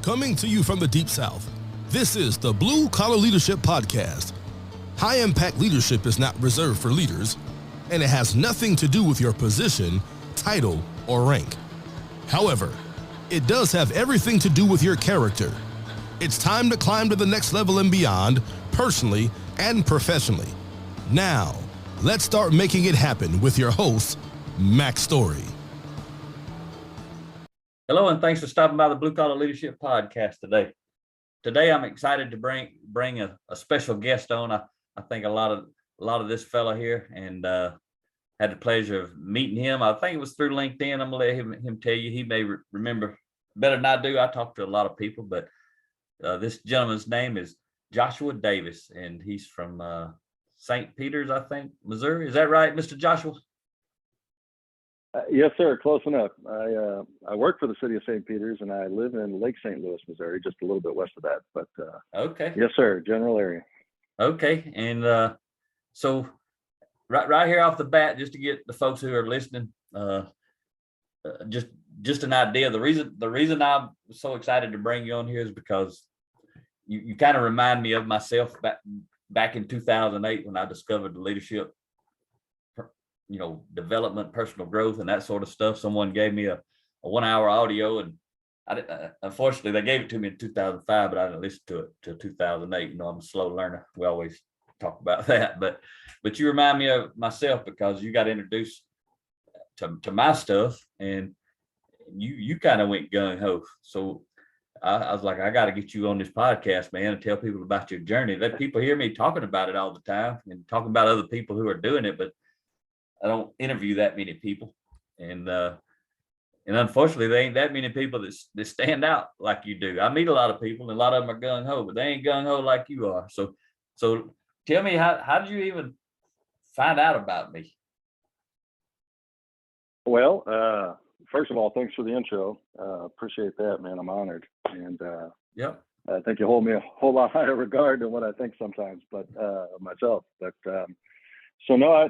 Coming to you from the Deep South, this is the Blue Collar Leadership Podcast. High-impact leadership is not reserved for leaders, and it has nothing to do with your position, title, or rank. However, it does have everything to do with your character. It's time to climb to the next level and beyond, personally and professionally. Now, let's start making it happen with your host, Mac Story. Hello, and thanks for stopping by the Blue Collar Leadership Podcast today. Today, I'm excited to bring a special guest on. I think a lot of this fella here, and had the pleasure of meeting him. I think it was through LinkedIn. I'm gonna let him tell you. He may remember better than I do. I talk to a lot of people, but this gentleman's name is Joshua Davis, and he's from St. Peters, I think, Missouri. Is that right, Mr. Joshua? Yes, sir. Close enough. I work for the city of St. Peters, and I live in Lake St. Louis, Missouri, just a little bit west of that. But okay. Yes, sir. General area. Okay, and so right here off the bat, just to get the folks who are listening, just an idea. The reason I'm so excited to bring you on here is because you kind of remind me of myself back in 2008 when I discovered the leadership, development, personal growth, and that sort of stuff. Someone gave me a 1 hour audio, and unfortunately they gave it to me in 2005, but I didn't listen to it till 2008. I'm a slow learner. We always talk about that, but you remind me of myself because you got introduced to my stuff, and you kind of went gung ho. So I was like, I got to get you on this podcast, man, and tell people about your journey. Let people hear me talking about it all the time and talking about other people who are doing it, but I don't interview that many people, and unfortunately, there ain't that many people that stand out like you do. I meet a lot of people, and a lot of them are gung ho, but they ain't gung ho like you are. So tell me, how did you even find out about me? Well, first of all, thanks for the intro. Appreciate that, man. I'm honored, and Yep. I think you hold me a whole lot higher regard than what I think sometimes, but myself. But so no,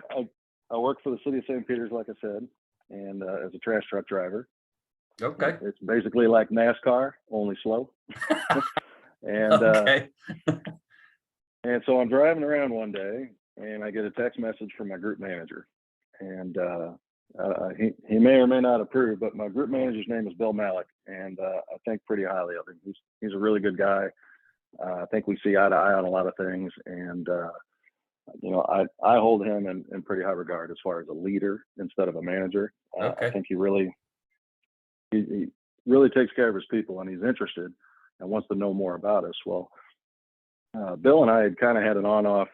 I work for the city of St. Peters, like I said, and as a trash truck driver. Okay. It's basically like NASCAR, only slow. And okay. And so I'm driving around one day, and I get a text message from my group manager, and he may or may not approve, but my group manager's name is Bill Malik, and I think pretty highly of him. He's a really good guy. I think we see eye to eye on a lot of things, and I hold him in pretty high regard as far as a leader instead of a manager. Okay. I think he really takes care of his people, and he's interested and wants to know more about us. Well, Bill and I had kind of had an on-off,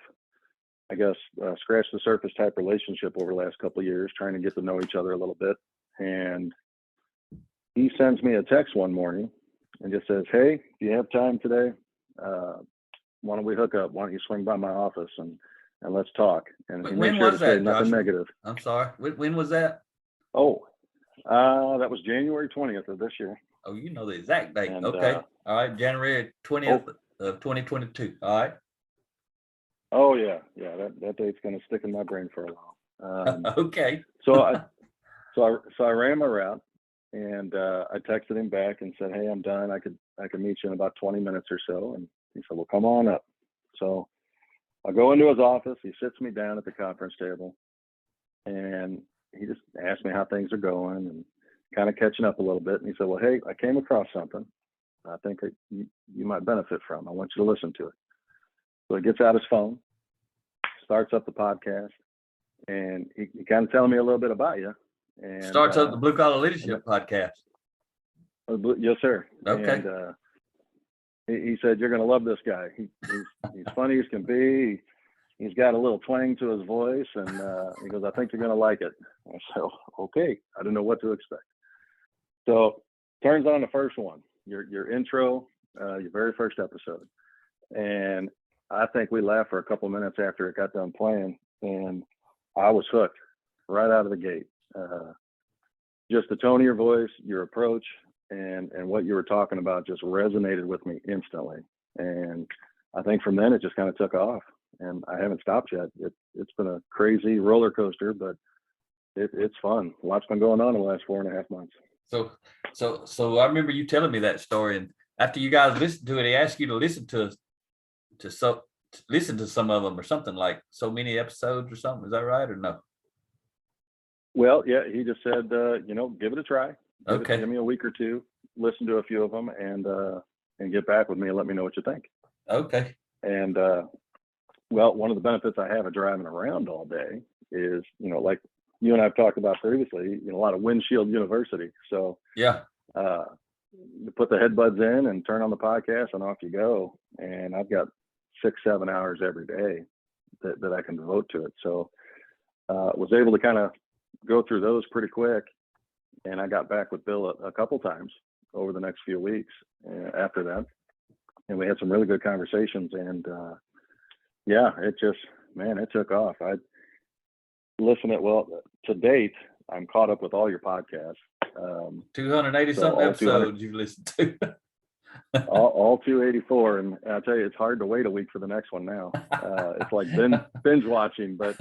I guess, scratch the surface type relationship over the last couple of years, trying to get to know each other a little bit. And he sends me a text one morning and just says, "Hey, do you have time today? Why don't we hook up? Why don't you swing by my office and let's talk?" And he made sure to say nothing negative. I'm sorry. When was that? Oh, that was January 20th of this year. Oh, you know the exact date. And, okay. All right. January 20th of 2022. All right. Oh yeah. That date's gonna stick in my brain for a while. Okay. So I ran my route, and I texted him back and said, "Hey, I'm done. I could meet you in about 20 minutes or so." And he said, "Well, come on up." So I go into his office. He sits me down at the conference table, and he just asked me how things are going and kind of catching up a little bit. And he said, "Well, hey, I came across something I think that you might benefit from. I want you to listen to it." So he gets out his phone, starts up the podcast, and he kind of telling me a little bit about you. And starts up the Blue Collar Leadership Podcast. Yes, sir. Okay. And he said, "You're going to love this guy. He's funny as can be. He's got a little twang to his voice, and he goes, I think you're going to like it." I said, "Okay." I didn't know what to expect. So turns on the first one, your intro, your very first episode, and I think we laughed for a couple of minutes after it got done playing, and I was hooked right out of the gate. Just the tone of your voice, your approach, and what you were talking about just resonated with me instantly. And I think from then it just kind of took off, and I haven't stopped yet. It's been a crazy roller coaster, but it's fun. A lot's been going on in the last 4.5 months. So I remember you telling me that story, after you guys listen to it, he asked you to listen to listen to some of them or something, like so many episodes or something. Is that right or no? Well, yeah, he just said, give it a try. Okay. Give me a week or two, listen to a few of them, and get back with me and let me know what you think. Okay. And well, one of the benefits I have of driving around all day is, like you and I've talked about previously, a lot of windshield university. So Yeah. you put the headbuds in and turn on the podcast and off you go. And I've got 6-7 hours every day that I can devote to it. So was able to kind of go through those pretty quick. And I got back with Bill a couple times over the next few weeks after that. And we had some really good conversations. And yeah, it took off. I listen to date, I'm caught up with all your podcasts. 280 something episodes you've listened to. all 284, and I'll tell you, it's hard to wait a week for the next one now. It's like binge watching, but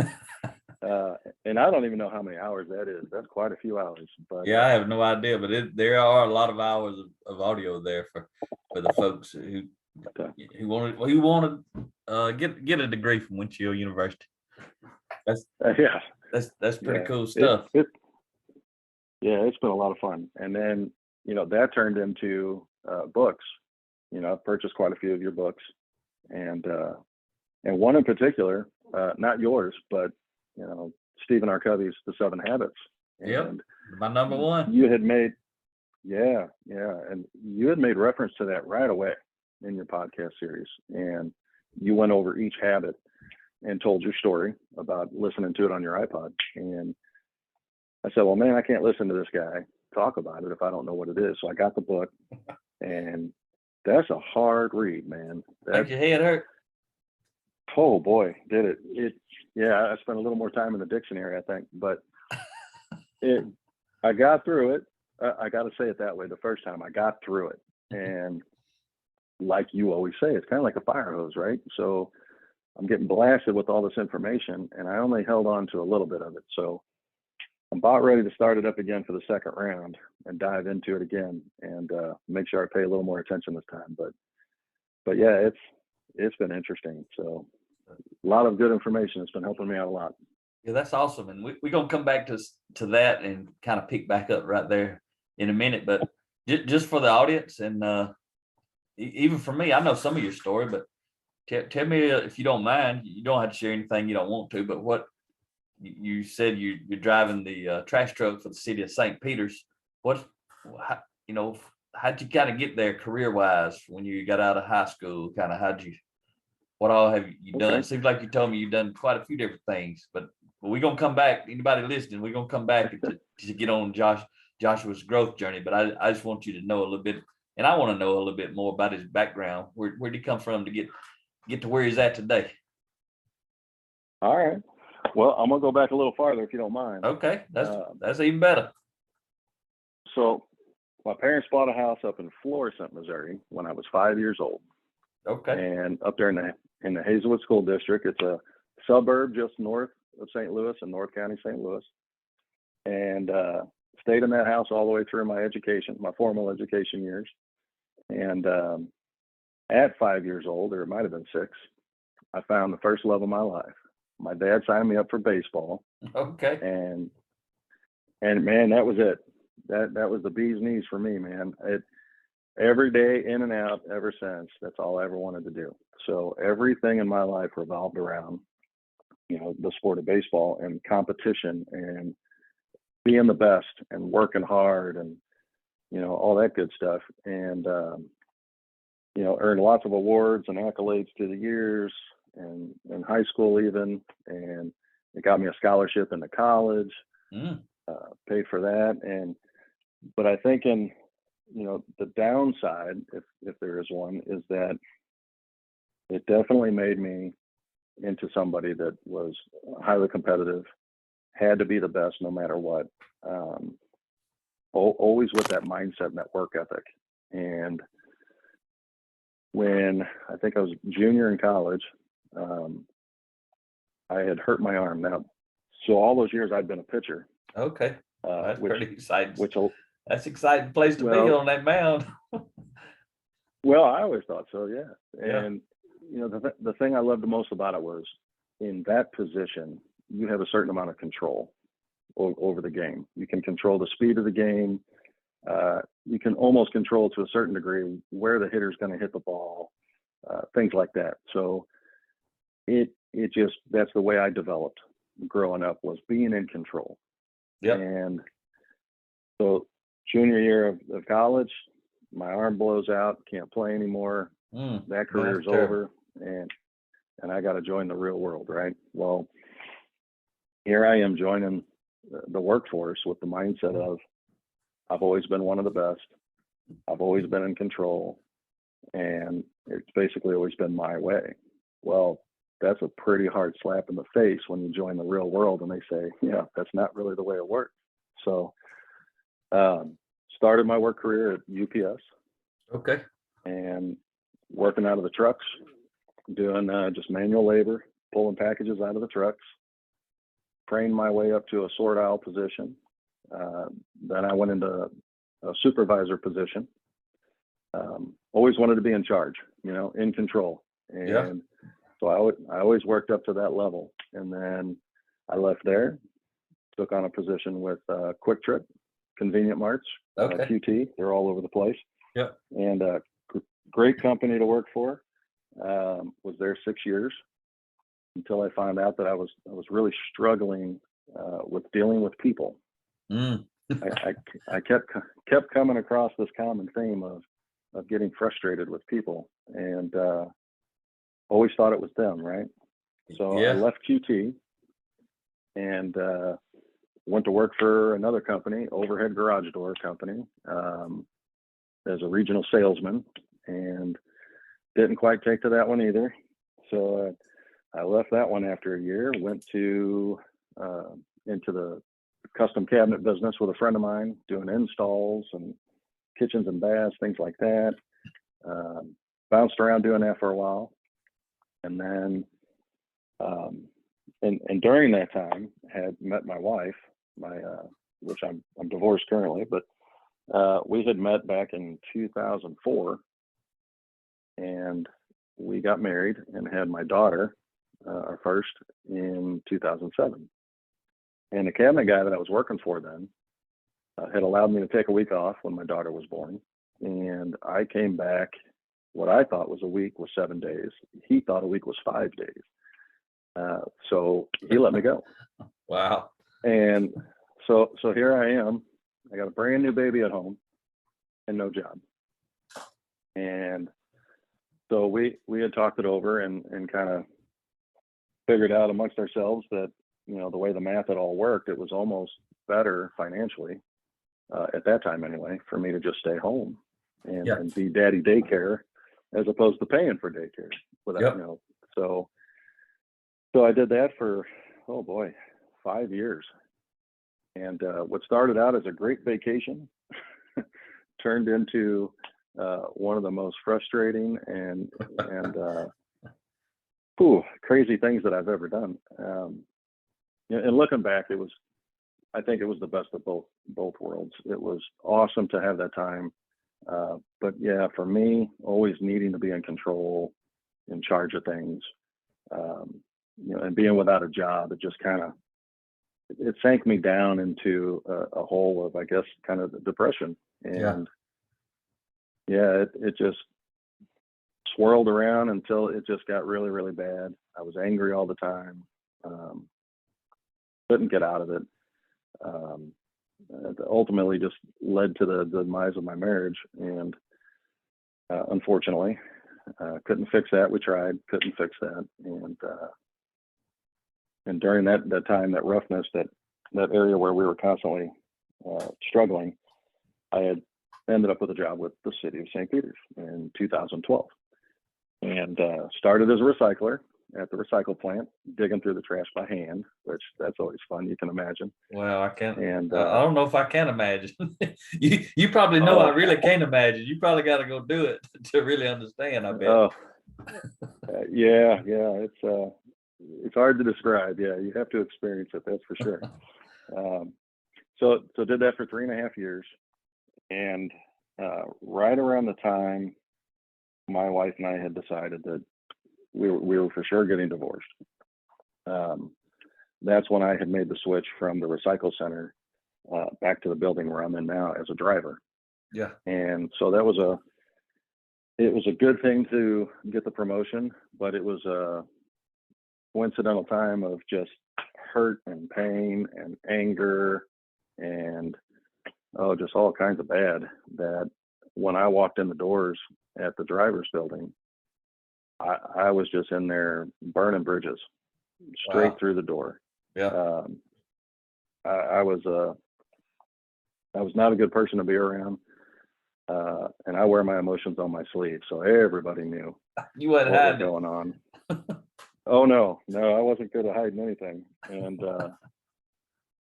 and I don't even know how many hours that is. That's quite a few hours. But yeah, I have no idea, but there are a lot of hours of audio there for the folks who wanted get a degree from Winchell University. That's pretty cool stuff. It's been a lot of fun. And then that turned into books. I've purchased quite a few of your books, and one in particular, not yours, but Stephen R. Covey's The 7 Habits. Yep, my number one. You had made, and you had made reference to that right away in your podcast series, and you went over each habit and told your story about listening to it on your iPod. And I said, well, man, I can't listen to this guy talk about it if I don't know what it is. So I got the book, and that's a hard read, man. Make your head hurt. Oh boy, did it. I spent a little more time in the dictionary, I think, but I got through it. I got to say it that way. The first time I got through it, and like you always say, it's kind of like a fire hose, right? So I'm getting blasted with all this information, and I only held on to a little bit of it. So I'm about ready to start it up again for the second round and dive into it again, and make sure I pay a little more attention this time. But yeah, it's been interesting. So a lot of good information. It's been helping me out a lot. Yeah, that's awesome. And we're going to come back to that and kind of pick back up right there in a minute. But just for the audience, and even for me, I know some of your story, but tell me, if you don't mind, you don't have to share anything you don't want to, but what you said you're driving the trash truck for the city of St. Peters. How'd you kind of get there career-wise when you got out of high school? Kind of what all have you done? It seems like you told me you've done quite a few different things, but we're going to come back. Anybody listening, we're going to come back to get on Joshua's growth journey. But I just want you to know a little bit, and I want to know a little bit more about his background. Where did he come from to get to where he's at today? All right. Well, I'm going to go back a little farther if you don't mind. Okay. That's even better. So my parents bought a house up in Florissant, Missouri when I was 5 years old. Okay. And up there in the Hazelwood School District, it's a suburb just north of St. Louis in North County, St. Louis. And stayed in that house all the way through my education, my formal education years. And at 5 years old, or it might have been 6, I found the first love of my life. My dad signed me up for baseball. Okay. And man, that was it. That was the bee's knees for me, man. Every day in and out ever since, that's all I ever wanted to do. So everything in my life revolved around, the sport of baseball and competition and being the best and working hard and, all that good stuff. And, earned lots of awards and accolades through the years and in high school even. And it got me a scholarship into college, paid for that. But I think the downside, if there is one, is that it definitely made me into somebody that was highly competitive, had to be the best no matter what. Always with that mindset and that work ethic. And when I think I was junior in college, I had hurt my arm. Now, so all those years I'd been a pitcher. Okay. That's pretty exciting. Which that's an exciting place to be on that mound. Well, I always thought so, yeah. Yeah. And the thing I loved the most about it was in that position, you have a certain amount of control over the game. You can control the speed of the game. You can almost control to a certain degree where the hitter's going to hit the ball, things like that. So it just, that's the way I developed growing up, was being in control. Yep. And so junior year of college, my arm blows out, can't play anymore. That career's over, and I got to join the real world, right? Well, here I am joining the workforce with the mindset of, I've always been one of the best. I've always been in control, and it's basically always been my way. Well, that's a pretty hard slap in the face when you join the real world and they say, yeah, that's not really the way it works. So, started my work career at UPS. Okay. And working out of the trucks, doing just manual labor, pulling packages out of the trucks, trained my way up to a sort aisle position. Then I went into a supervisor position. Always wanted to be in charge, in control. And Yeah. so I always worked up to that level. And then I left there, took on a position with Quick Trip, Convenient Marts, Okay. QT. They're all over the place. Yep. And great company to work for. Was there 6 years until I found out that I was really struggling with dealing with people. I kept coming across this common theme of getting frustrated with people, and always thought it was them, right? So Yeah. I left QT and went to work for another company, Overhead Garage Door Company, as a regional salesman, and didn't quite take to that one either. So I left that one after a year, went to into the custom cabinet business with a friend of mine, doing installs and kitchens and baths, things like that. Bounced around doing that for a while, and then and during that time had met my wife, which I'm divorced currently, but we had met back in 2004, and we got married and had my daughter, our first, in 2007. And the cabinet guy that I was working for then had allowed me to take a week off when my daughter was born. And I came back, what I thought was a week was 7 days. He thought a week was 5 days. So he let me go. Wow. And so here I am. I got a brand new baby at home and no job. And so we had talked it over and kind of figured out amongst ourselves that, the way the math had all worked, it was almost better financially, at that time anyway, for me to just stay home and be daddy daycare as opposed to paying for daycare without, So I did that for, 5 years. And what started out as a great vacation turned into one of the most frustrating and crazy things that I've ever done. And looking back, I think it was the best of both worlds. It was awesome to have that time. But yeah, for me, always needing to be in control, in charge of things, and being without a job, it just it sank me down into a hole of, I guess, kind of the depression. And it just swirled around until it just got really, really bad. I was angry all the time. Couldn't get out of it. It ultimately just led to the demise of my marriage. And unfortunately, couldn't fix that. We tried, couldn't fix that. And during that time, that roughness, that area where we were constantly struggling, I had ended up with a job with the city of St. Peters in 2012, and started as a recycler at the recycle plant, digging through the trash by hand, which that's always fun. You can imagine. Well, I can't. And I don't know if I can imagine. you probably know. I really can't imagine. You probably got to go do it to really understand, I bet. Yeah. It's hard to describe. Yeah, you have to experience it. That's for sure. So did that for 3.5 years, and right around the time my wife and I had decided that we were for sure getting divorced. That's when I had made the switch from the recycle center back to the building where I'm in now as a driver. Yeah. And so it was a good thing to get the promotion, but it was a coincidental time of just hurt and pain and anger and just all kinds of bad, that when I walked in the doors at the driver's building, I was just in there burning bridges straight through the door. Yeah. I was not a good person to be around. And I wear my emotions on my sleeve, so everybody knew You what wasn't was hiding it. going on. Oh no, I wasn't good at hiding anything. And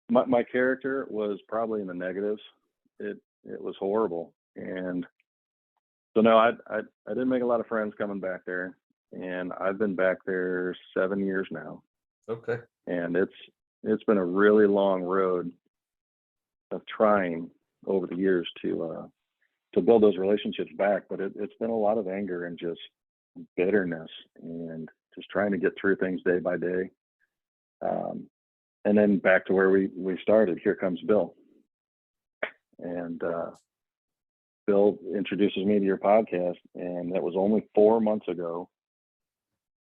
my character was probably in the negatives. It was horrible. And so no, I didn't make a lot of friends coming back there. And I've been back there 7 years now. Okay. And it's been a really long road of trying over the years to build those relationships back. But it's been a lot of anger and just bitterness and just trying to get through things day by day. And then back to where we started. Here comes Bill. And Bill introduces me to your podcast, and that was only 4 months ago.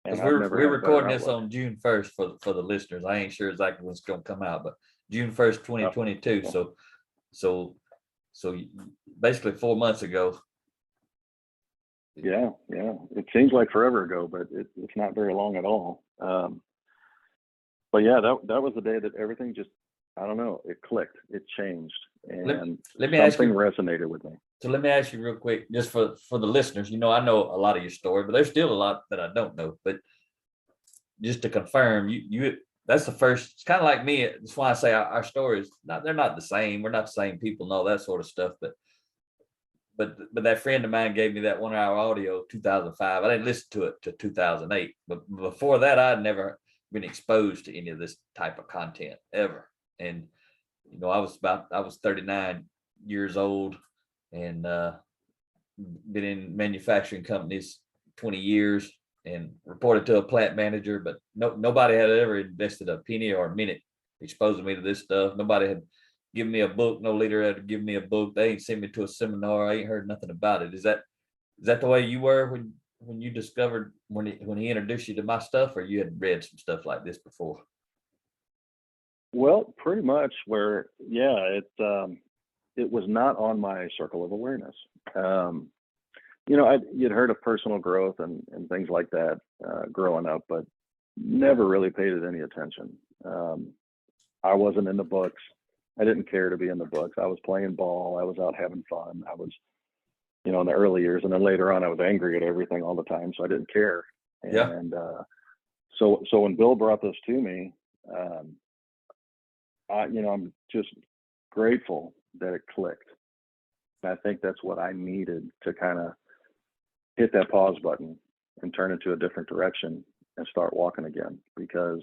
And Because I've never we're had a better recording this outlook. on June 1st for the listeners. I ain't sure exactly when it's gonna come out, but June 1st, 2022. Yeah. So basically 4 months ago. Yeah. It seems like forever ago, but it's not very long at all. But yeah, that was the day that everything just, I don't know, it clicked, it changed, and Let me ask something you. resonated with me. So let me ask you real quick, just for the listeners. You know, I know a lot of your story, but there's still a lot that I don't know. But just to confirm, you that's the first. It's kind of like me. That's why I say our stories they're not the same. We're not the same people and all that sort of stuff. But that friend of mine gave me that 1 hour audio, 2005. I didn't listen to it till 2008. But before that, I'd never been exposed to any of this type of content ever. And you know, I was 39 years old and been in manufacturing companies 20 years and reported to a plant manager, but nobody had ever invested a penny or a minute exposing me to this stuff. Nobody had given me a book. No leader had given me a book. They ain't sent me to a seminar. I ain't heard nothing about it. Is that the way you were when you discovered when he introduced you to my stuff, or you had read some stuff like this before? Well, pretty much where, yeah, it was not on my circle of awareness. You know, you'd heard of personal growth and things like that growing up, but never really paid it any attention. I wasn't in the books. I didn't care to be in the books. I was playing ball. I was out having fun. I was, you know, in the early years, and then later on, I was angry at everything all the time, so I didn't care. Yeah. And so when Bill brought this to me, I'm just grateful that it clicked. And I think that's what I needed to kind of hit that pause button and turn into a different direction and start walking again, because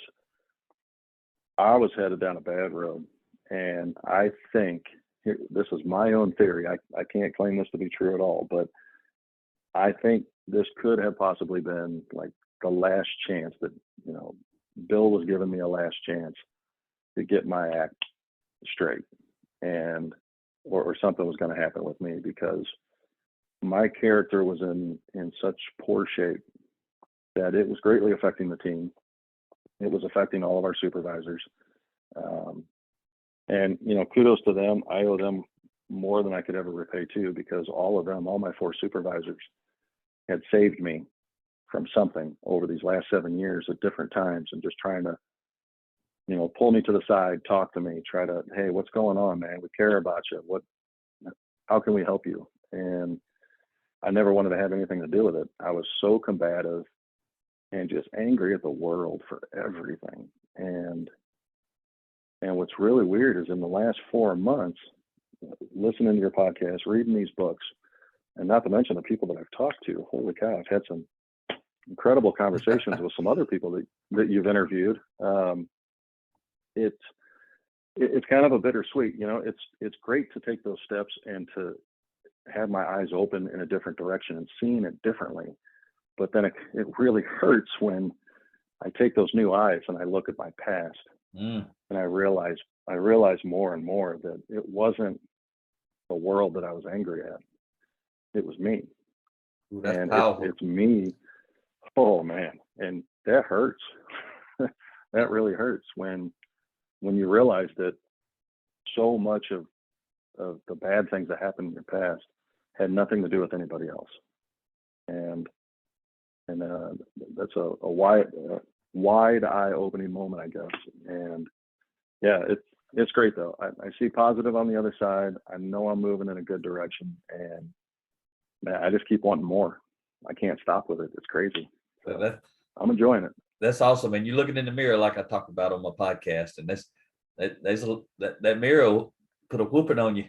I was headed down a bad road. And I think this is my own theory. I can't claim this to be true at all, but I think this could have possibly been like the last chance that, you know, Bill was giving me a last chance to get my act straight, and or something was going to happen with me, because my character was in such poor shape that it was greatly affecting the team. It was affecting all of our supervisors. And, you know, kudos to them. I owe them more than I could ever repay too, because all my 4 supervisors had saved me from something over these last 7 years at different times, and just trying to, you know, pull me to the side, talk to me, try to, hey, what's going on, man? We care about you. How can we help you? And I never wanted to have anything to do with it. I was so combative and just angry at the world for everything. And what's really weird is in the last 4 months, listening to your podcast, reading these books, and not to mention the people that I've talked to, holy cow, I've had some incredible conversations with some other people that you've interviewed. It's kind of a bittersweet, you know. It's great to take those steps and to had my eyes open in a different direction and seeing it differently. But then it really hurts when I take those new eyes and I look at my past, and I realize more and more that it wasn't the world that I was angry at. It was me. Ooh, that's And powerful. it's me. Oh man. And that hurts. That really hurts when you realize that so much of the bad things that happened in your past had nothing to do with anybody else. And that's a wide eye-opening moment, I guess. And yeah, it's great though. I see positive on the other side. I know I'm moving in a good direction, and man, I just keep wanting more. I can't stop with it. It's crazy. So I'm enjoying it. That's awesome. And you're looking in the mirror, like I talked about on my podcast, and that mirror will put a whooping on you.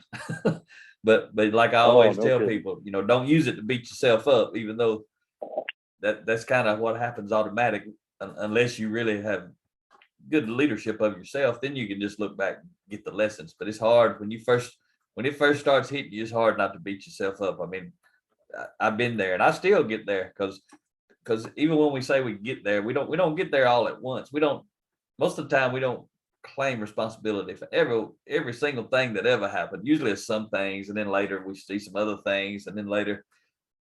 but like I always tell people, don't use it to beat yourself up, even though that's kind of what happens automatic, unless you really have good leadership of yourself. Then you can just look back and get the lessons. But it's hard when it first starts hitting you. It's hard not to beat yourself up. I mean, I've been there, and I still get there because even when we say we get there, we don't get there all at once. Most of the time we don't claim responsibility for every single thing that ever happened. Usually it's some things, and then later we see some other things, and then later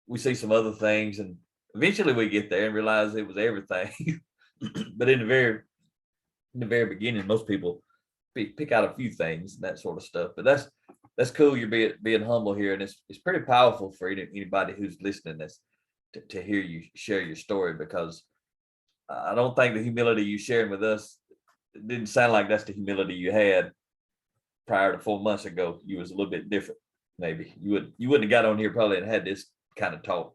we see some other things, and eventually we get there and realize it was everything. But in the very beginning, most people pick out a few things and that sort of stuff. But that's cool. You're being humble here, and it's pretty powerful for anybody who's listening to hear you share your story, because I don't think the humility you sharing with us, it didn't sound like that's the humility you had prior to 4 months ago. You was a little bit different. Maybe you wouldn't have got on here probably and had this kind of talk.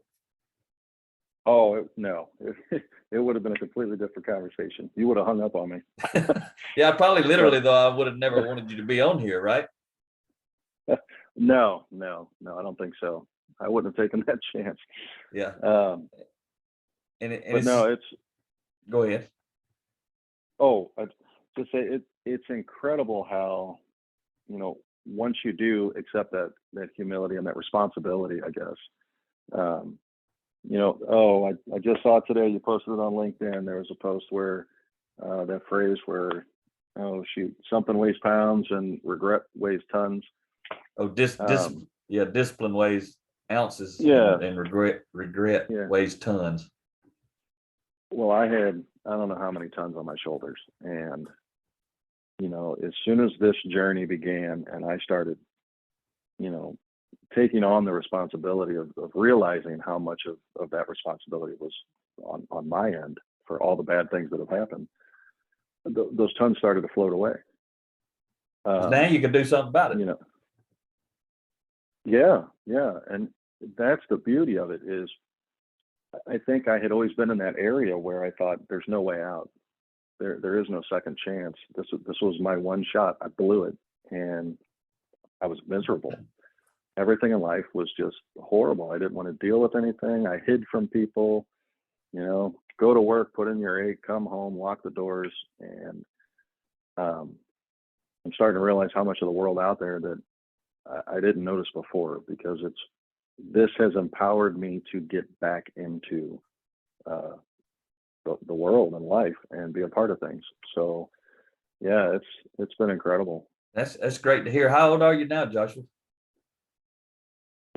Oh no, it would have been a completely different conversation. You would have hung up on me. Yeah, probably literally though. I would have never wanted you to be on here, right? No, I don't think so. I wouldn't have taken that chance. Yeah. It's go ahead. Oh, to say it's incredible how, once you do accept that humility and that responsibility, I guess, I just saw it today. You posted it on LinkedIn. There was a post where that phrase where, oh shoot, something weighs pounds and regret weighs tons. Oh, discipline weighs ounces. Yeah. And regret weighs tons. Well, I don't know how many tons on my shoulders. And, as soon as this journey began and I started, taking on the responsibility of realizing how much of that responsibility was on my end for all the bad things that have happened, those tons started to float away. Now you can do something about it. Yeah. And that's the beauty of it is, I think I had always been in that area where I thought there's no way out. There is no second chance. This was my one shot. I blew it, and I was miserable. Everything in life was just horrible. I didn't want to deal with anything. I hid from people, go to work, put in your 8, come home, lock the doors. And I'm starting to realize how much of the world out there that I didn't notice before, because this has empowered me to get back into the world and life and be a part of things. So yeah, it's been incredible. That's great to hear. How old are you now, Joshua?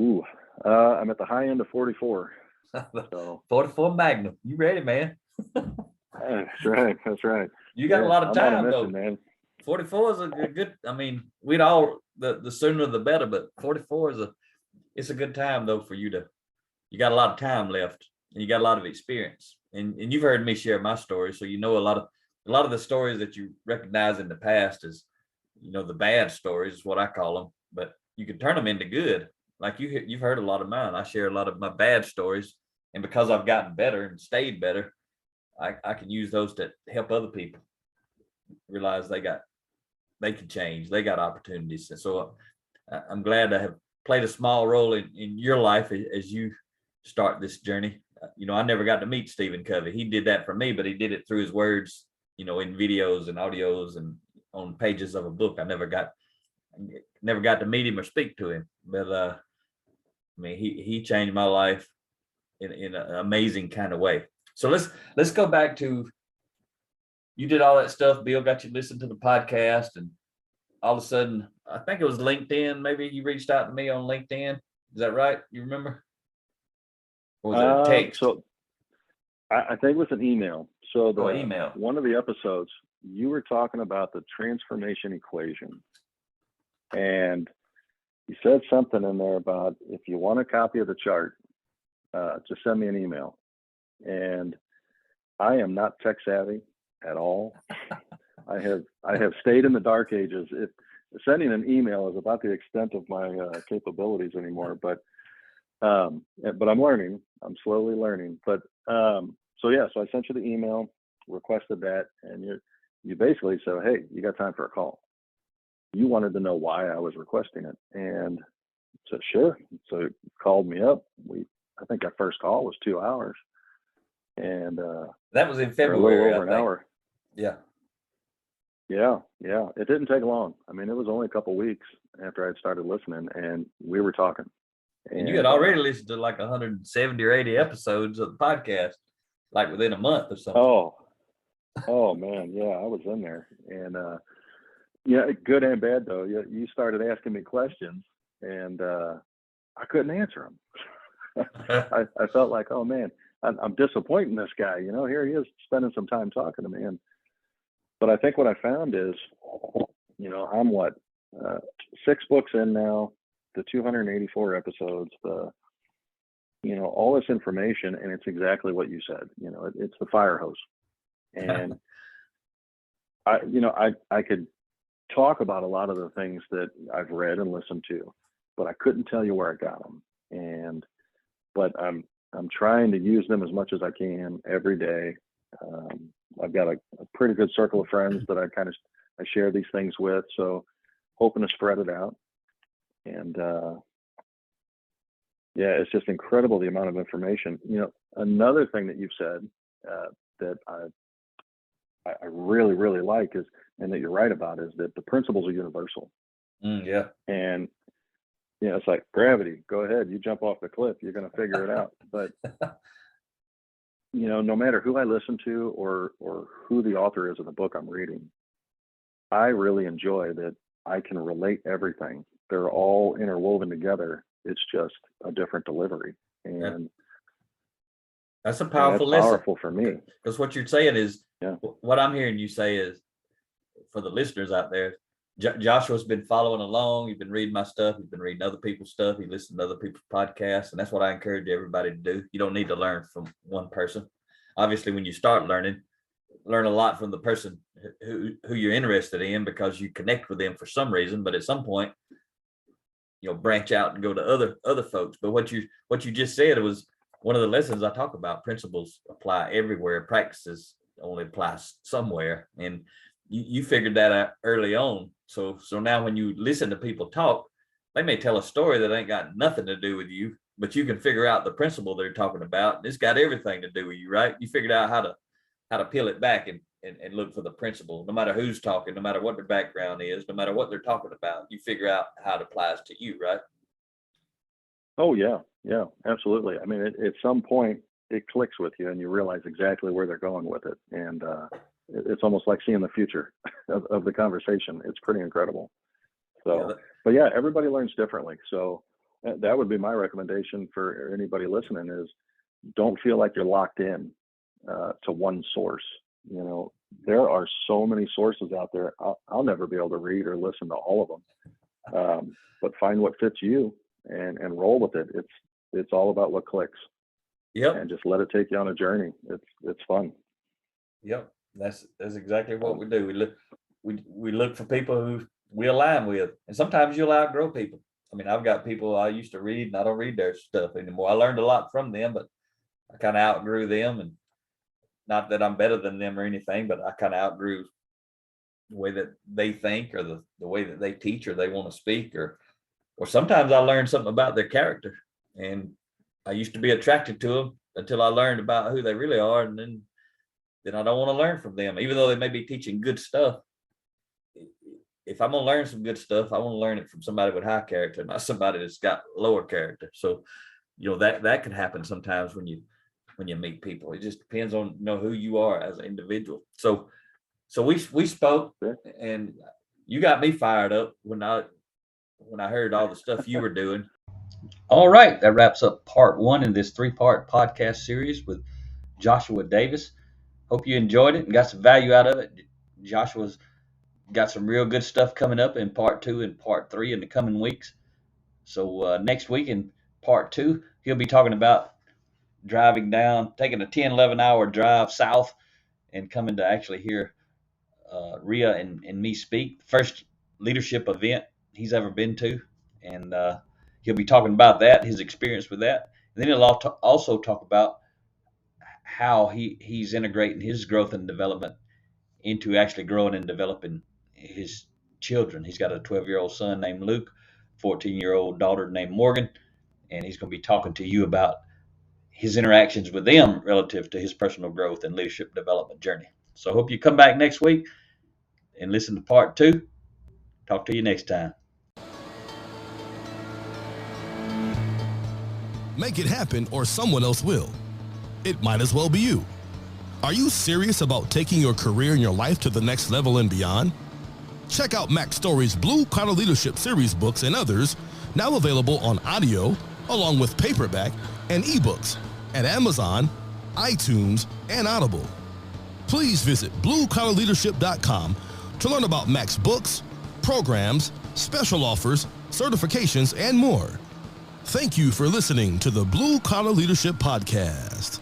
Ooh, I'm at the high end of 44. So 44 Magnum. You ready, man? That's right. You got a lot of time though, man. 44 is a good. I mean, we'd all the sooner the better, but 44 it's a good time though for you got a lot of time left, and you got a lot of experience, and you've heard me share my story, so a lot of the stories that you recognize in the past is, the bad stories is what I call them, but you can turn them into good. Like you've heard a lot of mine. I share a lot of my bad stories, and because I've gotten better and stayed better, I can use those to help other people realize they can change. They got opportunities. And so I'm glad to have played a small role in your life as you start this journey. I never got to meet Stephen Covey. He did that for me, but he did it through his words, in videos and audios and on pages of a book. I never got to meet him or speak to him, but I mean, he changed my life in an amazing kind of way. So let's go back to, you did all that stuff. Bill got you listening to the podcast, and all of a sudden, I think it was LinkedIn. Maybe you reached out to me on LinkedIn. Is that right? You remember? Or was it a text? So I think it was an email. So the email. One of the episodes, you were talking about the transformation equation, and you said something in there about, if you want a copy of the chart, just send me an email. And I am not tech savvy at all. I have stayed in the dark ages. Sending an email is about the extent of my capabilities anymore. But I'm learning. I'm slowly learning. But so I sent you the email, requested that, and you basically said, hey, you got time for a call. You wanted to know why I was requesting it, and I said sure. So you called me up. I think our first call was 2 hours, and that was in a February. little over an hour. Yeah. It didn't take long. I mean, it was only a couple weeks after I'd started listening, and we were talking. And you had already listened to like 170 or 80 episodes of the podcast, like within a month or something. Oh man, yeah, I was in there, and good and bad though. You started asking me questions, and I couldn't answer them. I felt like, oh man, I'm disappointing this guy. Here he is spending some time talking to me, but I think what I found is, I'm 6 books in now, the 284 episodes, all this information, and it's exactly what you said. It's the fire hose, and I could talk about a lot of the things that I've read and listened to, but I couldn't tell you where I got them. But I'm trying to use them as much as I can every day. I've got a pretty good circle of friends that I share these things with, so hoping to spread it out. And it's just incredible the amount of information. Another thing that you've said that I really, really like is, and that you're right about, is that the principles are universal. Yeah. And it's like gravity. Go ahead, you jump off the cliff, you're going to figure it out. But no matter who I listen to or who the author is of the book I'm reading, I really enjoy that I can relate everything. They're all interwoven together. It's just a different delivery. And that's a powerful lesson. Powerful for me. Because what you're saying is, what I'm hearing you say is, for the listeners out there, Joshua's been following along. You've been reading my stuff. You've been reading other people's stuff. He listens to other people's podcasts. And that's what I encourage everybody to do. You don't need to learn from one person. Obviously, when you start learning, learn a lot from the person who you're interested in, because you connect with them for some reason. But at some point, branch out and go to other folks. But what you just said was one of the lessons I talk about. Principles apply everywhere. Practices only apply somewhere. And you figured that out early on. So now when you listen to people talk, they may tell a story that ain't got nothing to do with you, but you can figure out the principle they're talking about. It's got everything to do with you, right? You figured out how to peel it back and look for the principle. No matter who's talking, no matter what their background is, no matter what they're talking about, you figure out how it applies to you, right? Oh yeah, absolutely. I mean, at some point it clicks with you and you realize exactly where they're going with it. And it's almost like seeing the future of the conversation. It's pretty incredible. So, but yeah, everybody learns differently. So that would be my recommendation for anybody listening, is don't feel like you're locked in to one source. There are so many sources out there. I'll never be able to read or listen to all of them, but find what fits you and roll with it. It's all about what clicks. Yep. And just let it take you on a journey. It's fun. Yep. That's exactly what we do. We look for people who we align with, and sometimes you'll outgrow people. I mean, I've got people I used to read, and I don't read their stuff anymore. I learned a lot from them, but I kind of outgrew them. And not that I'm better than them or anything, but I kind of outgrew the way that they think, or the way that they teach, or they want to speak, or sometimes I learned something about their character, and I used to be attracted to them until I learned about who they really are, and then I don't want to learn from them, even though they may be teaching good stuff. if I'm gonna learn some good stuff, I want to learn it from somebody with high character, not somebody that's got lower character. So, that can happen sometimes when you meet people. It just depends on who you are as an individual. So we spoke, and you got me fired up when I heard all the stuff you were doing. All right, that wraps up part 1 in this 3-part podcast series with Joshua Davis. Hope you enjoyed it and got some value out of it. Joshua's got some real good stuff coming up in part 2 and part 3 in the coming weeks. So next week in part 2, he'll be talking about driving down, taking a 10, 11-hour drive south and coming to actually hear Rhea and me speak. First leadership event he's ever been to. And he'll be talking about that, his experience with that. And then he'll also talk about how he's integrating his growth and development into actually growing and developing his children. He's got a 12-year-old son named Luke, 14-year-old daughter named Morgan, and he's going to be talking to you about his interactions with them relative to his personal growth and leadership development journey. So I hope you come back next week and listen to part 2. Talk to you next time. Make it happen or someone else will. It might as well be you. Are you serious about taking your career and your life to the next level and beyond? Check out Mac Story's Blue Collar Leadership series books and others, now available on audio, along with paperback and ebooks at Amazon, iTunes, and Audible. Please visit bluecollarleadership.com to learn about Mac's books, programs, special offers, certifications, and more. Thank you for listening to the Blue Collar Leadership Podcast.